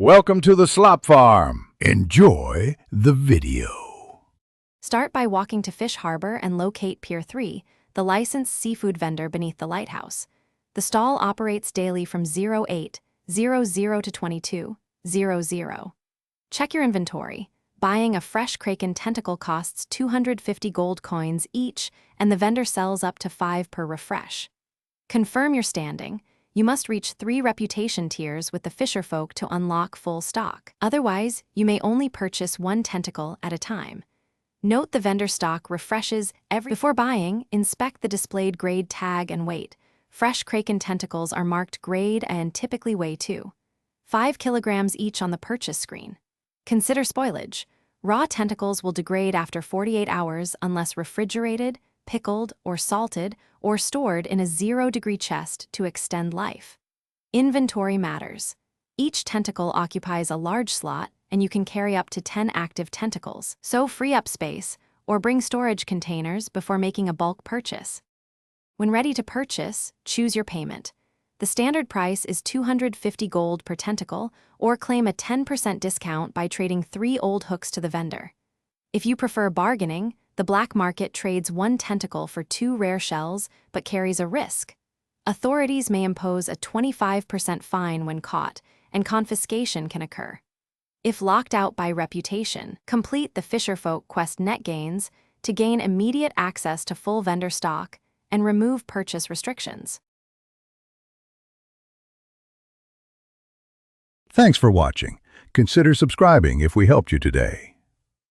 Welcome to the Slop Farm. Enjoy the video. Start by walking to Fish Harbor and locate Pier 3, the licensed seafood vendor beneath the lighthouse. The stall operates daily from 08:00 to 22:00. Check your inventory. Buying a fresh Kraken Tentacle costs 250 gold coins each, and the vendor sells up to 5 per refresh. Confirm your standing. You must reach 3 reputation tiers with the fisherfolk to unlock full stock. Otherwise, you may only purchase 1 tentacle at a time. Note the vendor stock refreshes Before buying, inspect the displayed grade tag and weight. Fresh Kraken tentacles are marked grade and typically weigh 5 kilograms each on the purchase screen. Consider spoilage. Raw tentacles will degrade after 48 hours unless refrigerated, pickled, or salted, or stored in a 0-degree chest to extend life. Inventory matters. Each tentacle occupies a large slot, and you can carry up to 10 active tentacles, so free up space, or bring storage containers before making a bulk purchase. When ready to purchase, choose your payment. The standard price is 250 gold per tentacle, or claim a 10% discount by trading 3 old hooks to the vendor. If you prefer bargaining, the black market trades 1 tentacle for 2 rare shells but carries a risk. Authorities may impose a 25% fine when caught, and confiscation can occur. If locked out by reputation, complete the Fisherfolk Quest Net Gains to gain immediate access to full vendor stock and remove purchase restrictions. Thanks for watching. Consider subscribing if we helped you today.